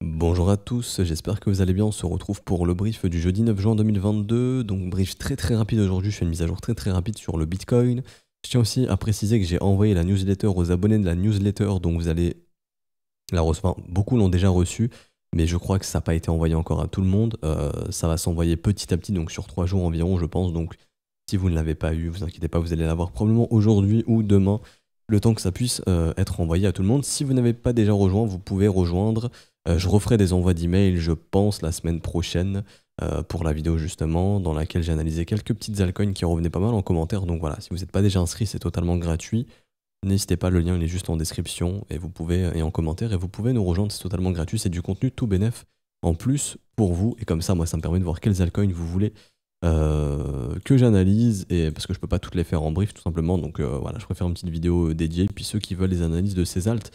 Bonjour à tous, j'espère que vous allez bien. On se retrouve pour le brief du jeudi 9 juin 2022. Donc brief très rapide aujourd'hui, je fais une mise à jour très rapide sur le Bitcoin. Je tiens aussi à préciser que j'ai envoyé la newsletter aux abonnés de la newsletter, donc vous allez la recevoir. Beaucoup l'ont déjà reçue, mais je crois que ça n'a pas été envoyé encore à tout le monde. Ça va s'envoyer petit à petit, donc sur 3 jours environ je pense. Donc si vous ne l'avez pas eu, vous inquiétez pas, vous allez l'avoir probablement aujourd'hui ou demain, le temps que ça puisse être envoyé à tout le monde. Si vous n'avez pas déjà rejoint, vous pouvez rejoindre. Je referai des envois d'emails, je pense, la semaine prochaine pour la vidéo justement, dans laquelle j'ai analysé quelques petites altcoins qui revenaient pas mal en commentaire. Donc voilà, si vous n'êtes pas déjà inscrit, c'est totalement gratuit. N'hésitez pas, le lien il est juste en description et vous pouvez et en commentaire et vous pouvez nous rejoindre, c'est totalement gratuit, c'est du contenu tout bénef en plus pour vous et comme ça moi ça me permet de voir quelles altcoins vous voulez que j'analyse et parce que je peux pas toutes les faire en brief tout simplement donc voilà je préfère une petite vidéo dédiée puis ceux qui veulent les analyses de ces alts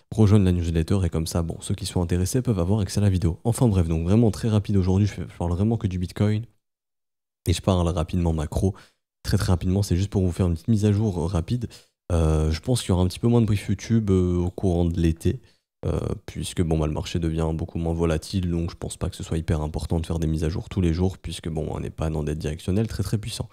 rejoignent la newsletter et comme ça bon ceux qui sont intéressés peuvent avoir accès à la vidéo. Enfin bref donc vraiment très rapide aujourd'hui, je parle vraiment que du Bitcoin et je parle rapidement macro très rapidement, c'est juste pour vous faire une petite mise à jour rapide. Je pense qu'il y aura un petit peu moins de brief YouTube au courant de l'été, puisque bon, bah, le marché devient beaucoup moins volatile, donc je pense pas que ce soit hyper important de faire des mises à jour tous les jours, puisque bon, on n'est pas dans des directionnels très puissants.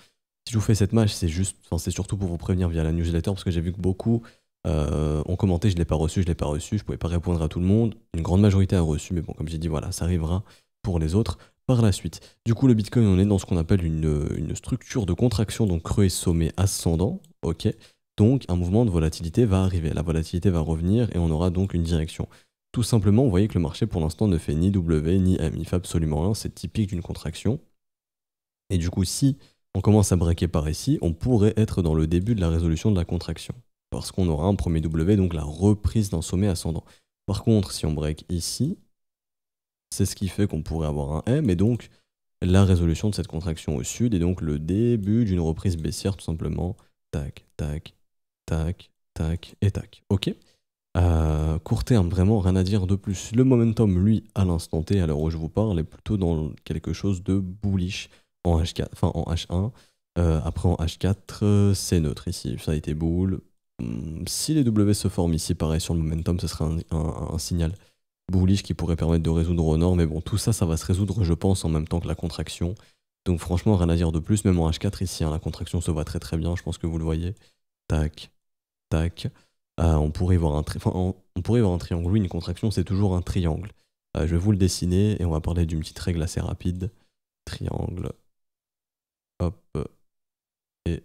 Si je vous fais cette match, c'est juste, enfin, c'est surtout pour vous prévenir via la newsletter, parce que j'ai vu que beaucoup ont commenté, je l'ai pas reçu, je pouvais pas répondre à tout le monde. Une grande majorité a reçu, mais bon, comme j'ai dit, voilà, ça arrivera pour les autres par la suite. Du coup, le Bitcoin, on est dans ce qu'on appelle une structure de contraction, donc creux et sommet ascendant, ok. Donc un mouvement de volatilité va arriver, la volatilité va revenir et on aura donc une direction. Tout simplement, vous voyez que le marché pour l'instant ne fait ni W ni M, il fait absolument rien, c'est typique d'une contraction. Et du coup, si on commence à breaker par ici, on pourrait être dans le début de la résolution de la contraction. Parce qu'on aura un premier W, donc la reprise d'un sommet ascendant. Par contre, si on break ici, c'est ce qui fait qu'on pourrait avoir un M et donc la résolution de cette contraction au sud et donc le début d'une reprise baissière tout simplement. Tac, tac, tac, tac et tac. Ok. Court terme, vraiment rien à dire de plus. Le momentum, lui, à l'instant T, à l'heure où je vous parle, est plutôt dans quelque chose de bullish en H4, enfin en H1. Après en H4, c'est neutre ici. Ça a été bull. Si les W se forment ici, pareil sur le momentum, ce serait un signal bullish qui pourrait permettre de résoudre au nord. Mais bon, tout ça, ça va se résoudre, je pense, en même temps que la contraction. Donc franchement, rien à dire de plus. Même en H4 ici, hein, la contraction se voit très bien. Je pense que vous le voyez. Tac, tac. On pourrait y voir on pourrait y voir un triangle. Oui, une contraction, c'est toujours un triangle. Je vais vous le dessiner et on va parler d'une petite règle assez rapide. Triangle. Hop. Et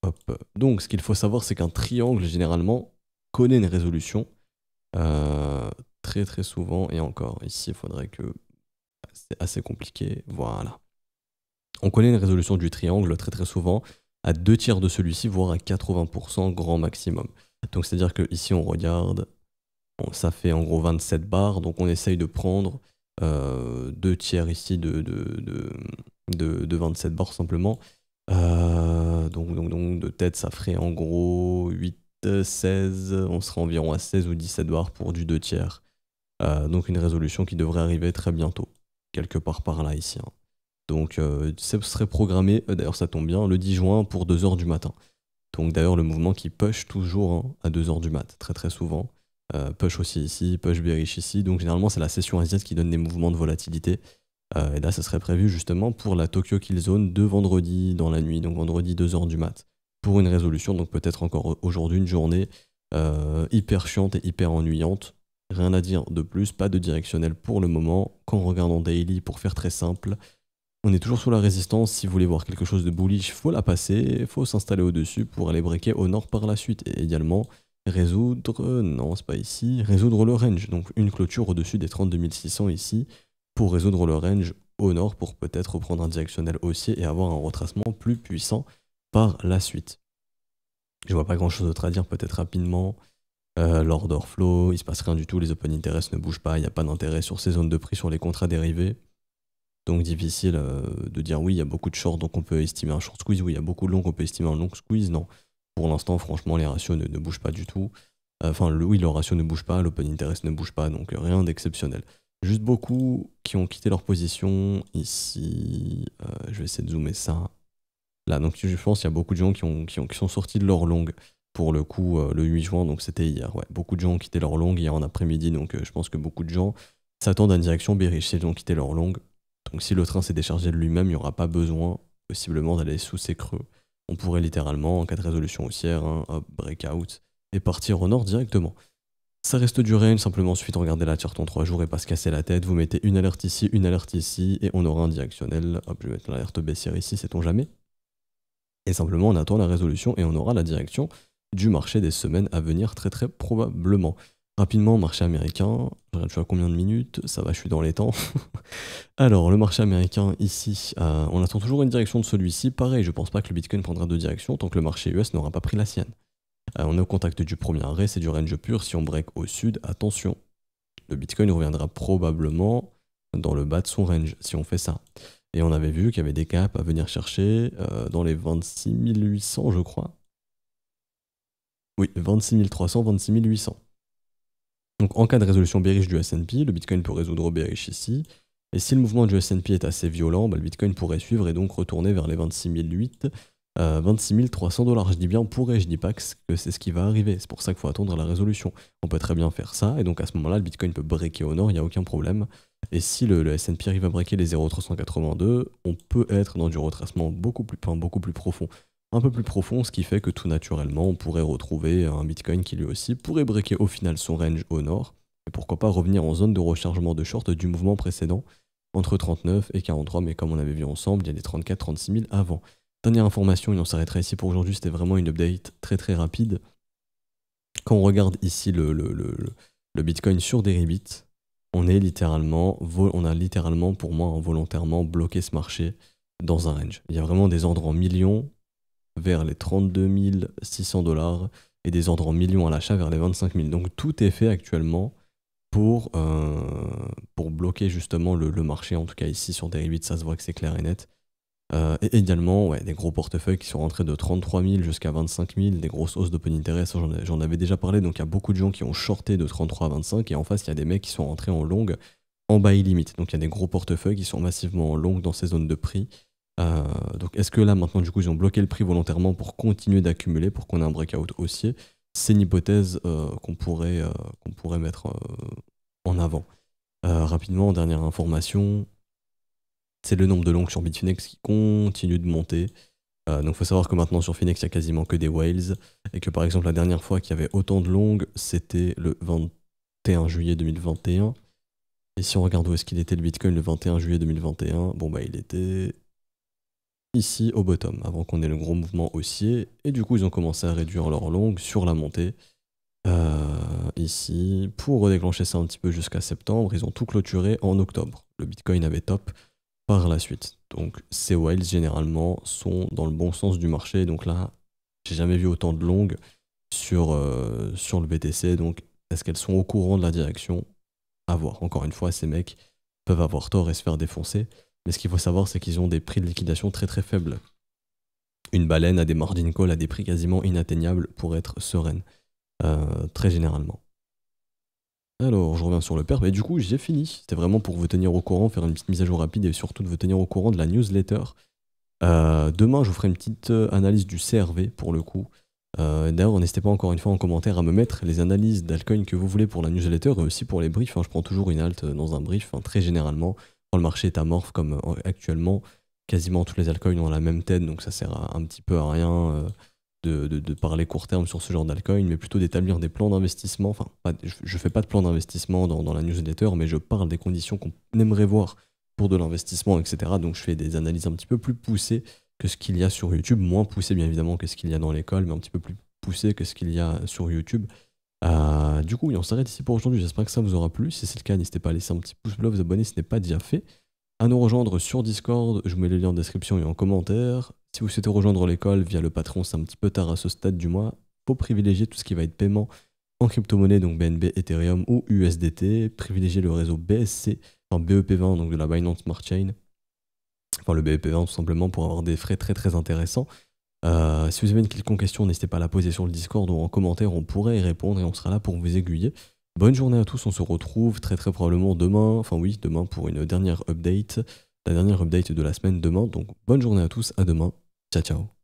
hop. Donc, ce qu'il faut savoir, c'est qu'un triangle, généralement, connaît une résolution. Très souvent. Et encore, ici, il faudrait que... C'est assez compliqué. Voilà. On connaît une résolution du triangle très souvent à 2 tiers de celui-ci, voire à 80% grand maximum. Donc c'est-à-dire que ici on regarde, bon, ça fait en gros 27 barres, donc on essaye de prendre 2 tiers ici de 27 barres simplement. Donc de tête ça ferait en gros 8, 16, on serait environ à 16 ou 17 barres pour du 2 tiers. Donc une résolution qui devrait arriver très bientôt, quelque part par là ici, hein. Donc ça serait programmé, d'ailleurs ça tombe bien, le 10 juin pour 2 h du matin. Donc d'ailleurs le mouvement qui push toujours hein, à 2 h du mat, très souvent. Push aussi ici, push bearish ici. Donc généralement c'est la session asiatique qui donne des mouvements de volatilité. Et là ça serait prévu justement pour la Tokyo Kill Zone de vendredi dans la nuit, donc vendredi 2 h du mat. Pour une résolution, donc peut-être encore aujourd'hui une journée hyper chiante et hyper ennuyante. Rien à dire de plus, pas de directionnel pour le moment. Quand on regarde en daily, pour faire très simple, on est toujours sous la résistance. Si vous voulez voir quelque chose de bullish, faut la passer, faut s'installer au-dessus pour aller breaker au nord par la suite. Et également résoudre, non c'est pas ici, résoudre le range. Donc une clôture au-dessus des 32 600 ici pour résoudre le range au nord pour peut-être reprendre un directionnel haussier et avoir un retracement plus puissant par la suite. Je vois pas grand chose d'autre à dire, peut-être rapidement. L'order flow, il se passe rien du tout, les open interest ne bougent pas, il n'y a pas d'intérêt sur ces zones de prix sur les contrats dérivés. Donc difficile de dire oui, il y a beaucoup de short, donc on peut estimer un short squeeze. Oui, il y a beaucoup de long, on peut estimer un long squeeze. Non. Pour l'instant, franchement, les ratios ne bougent pas du tout. Enfin, oui, le ratio ne bouge pas, l'open interest ne bouge pas, donc rien d'exceptionnel. Juste beaucoup qui ont quitté leur position ici. Je vais essayer de zoomer ça. Là, donc je pense qu'il y a beaucoup de gens qui sont sortis de leur long pour le coup le 8 juin, donc c'était hier. Ouais, beaucoup de gens ont quitté leur longue hier en après-midi, donc je pense que beaucoup de gens s'attendent à une direction bearish s'ils ont quitté leur longue. Donc si le train s'est déchargé de lui-même, il n'y aura pas besoin possiblement d'aller sous ces creux. On pourrait littéralement, en cas de résolution haussière, hop, breakout, et partir au nord directement. Ça reste du range, simplement ensuite regarder la charte en 3 jours et pas se casser la tête. Vous mettez une alerte ici, et on aura un directionnel. Hop, je vais mettre l'alerte baissière ici, sait-on jamais. Et simplement on attend la résolution et on aura la direction du marché des semaines à venir très probablement. Rapidement, marché américain, je suis à combien de minutes? Ça va, je suis dans les temps. Alors, le marché américain ici, on attend toujours une direction de celui-ci. Pareil, je pense pas que le Bitcoin prendra de direction tant que le marché US n'aura pas pris la sienne. On est au contact du premier arrêt, c'est du range pur. Si on break au sud, attention, le Bitcoin reviendra probablement dans le bas de son range si on fait ça. Et on avait vu qu'il y avait des caps à venir chercher dans les 26 800, je crois. Oui, 26 300, 26 800. Donc en cas de résolution bearish du S&P, le Bitcoin peut résoudre au bearish ici. Et si le mouvement du S&P est assez violent, le Bitcoin pourrait suivre et donc retourner vers les 26 008, 26 300 $. Je dis bien pourrait, je dis pas que c'est ce qui va arriver. C'est pour ça qu'il faut attendre la résolution. On peut très bien faire ça, et donc à ce moment-là, le Bitcoin peut breaker au nord, il n'y a aucun problème. Et si le S&P arrive à breaker les 0,382, on peut être dans du retracement beaucoup plus profond. Un peu plus profond, ce qui fait que tout naturellement, on pourrait retrouver un Bitcoin qui lui aussi pourrait breaker au final son range au nord, et pourquoi pas revenir en zone de rechargement de short du mouvement précédent, entre 39 et 43, mais comme on avait vu ensemble, il y a les 34-36 000 avant. Dernière information, et on s'arrêtera ici pour aujourd'hui, c'était vraiment une update très rapide. Quand on regarde ici le Bitcoin sur Deribit, on a littéralement pour moi volontairement bloqué ce marché dans un range. Il y a vraiment des ordres en millions vers les 32 600 $ et des ordres en millions à l'achat vers les 25 000. Donc tout est fait actuellement pour bloquer justement le marché, en tout cas ici sur Deribit, ça se voit que c'est clair et net. Et également des gros portefeuilles qui sont rentrés de 33 000 jusqu'à 25 000, des grosses hausses d'open interest, j'en avais déjà parlé, donc il y a beaucoup de gens qui ont shorté de 33 à 25, et en face il y a des mecs qui sont rentrés en long en buy limit, donc il y a des gros portefeuilles qui sont massivement en long dans ces zones de prix. Donc est-ce que là maintenant du coup ils ont bloqué le prix volontairement pour continuer d'accumuler, pour qu'on ait un breakout haussier? C'est une hypothèse qu'on pourrait mettre en avant. Rapidement, dernière information, c'est le nombre de longs sur Bitfinex qui continue de monter. Donc il faut savoir que maintenant sur Finex il y a quasiment que des whales, et que par exemple la dernière fois qu'il y avait autant de longues c'était le 21 juillet 2021. Et si on regarde où est-ce qu'il était le Bitcoin le 21 juillet 2021, bon bah il était ici au bottom, avant qu'on ait le gros mouvement haussier, et du coup ils ont commencé à réduire leur longue sur la montée, ici, pour redéclencher ça un petit peu jusqu'à septembre. Ils ont tout clôturé en octobre. Le Bitcoin avait top par la suite. Donc ces whales généralement sont dans le bon sens du marché, donc là j'ai jamais vu autant de longues sur le BTC, donc est-ce qu'elles sont au courant de la direction? À voir. Encore une fois, ces mecs peuvent avoir tort et se faire défoncer. Mais ce qu'il faut savoir, c'est qu'ils ont des prix de liquidation très faibles. Une baleine a des margin calls à des prix quasiment inatteignables pour être sereine. Très généralement. Alors, je reviens sur le perp, et du coup, j'ai fini. C'était vraiment pour vous tenir au courant, faire une petite mise à jour rapide, et surtout de vous tenir au courant de la newsletter. Demain, je vous ferai une petite analyse du CRV, pour le coup. D'ailleurs, n'hésitez pas encore une fois en commentaire à me mettre les analyses d'altcoin que vous voulez pour la newsletter, et aussi pour les briefs. Je prends toujours une alt dans un brief, très généralement. Quand le marché est amorphe, comme actuellement, quasiment tous les altcoins ont la même tête, donc ça sert un petit peu à rien de parler court terme sur ce genre d'altcoin, mais plutôt d'établir des plans d'investissement. Enfin, je fais pas de plan d'investissement dans la newsletter, mais je parle des conditions qu'on aimerait voir pour de l'investissement, etc. Donc je fais des analyses un petit peu plus poussées que ce qu'il y a sur YouTube, moins poussées bien évidemment que ce qu'il y a dans l'école, mais un petit peu plus poussées que ce qu'il y a sur YouTube. Du coup, oui, on s'arrête ici pour aujourd'hui. J'espère que ça vous aura plu. Si c'est le cas, n'hésitez pas à laisser un petit pouce bleu, vous abonner si ce n'est pas déjà fait, à nous rejoindre sur Discord. Je vous mets le lien en description et en commentaire. Si vous souhaitez rejoindre l'école via le Patreon, c'est un petit peu tard à ce stade du mois. Faut privilégier tout ce qui va être paiement en crypto-monnaie, donc BNB, Ethereum ou USDT. Privilégier le réseau BSC, enfin BEP20, donc de la Binance Smart Chain. Enfin le BEP20 tout simplement, pour avoir des frais très intéressants. Si vous avez une quelconque question, n'hésitez pas à la poser sur le Discord ou en commentaire, on pourrait y répondre et on sera là pour vous aiguiller. Bonne journée à tous, on se retrouve très probablement demain, enfin oui, demain pour une dernière update, la dernière update de la semaine demain. Donc bonne journée à tous, à demain, ciao ciao.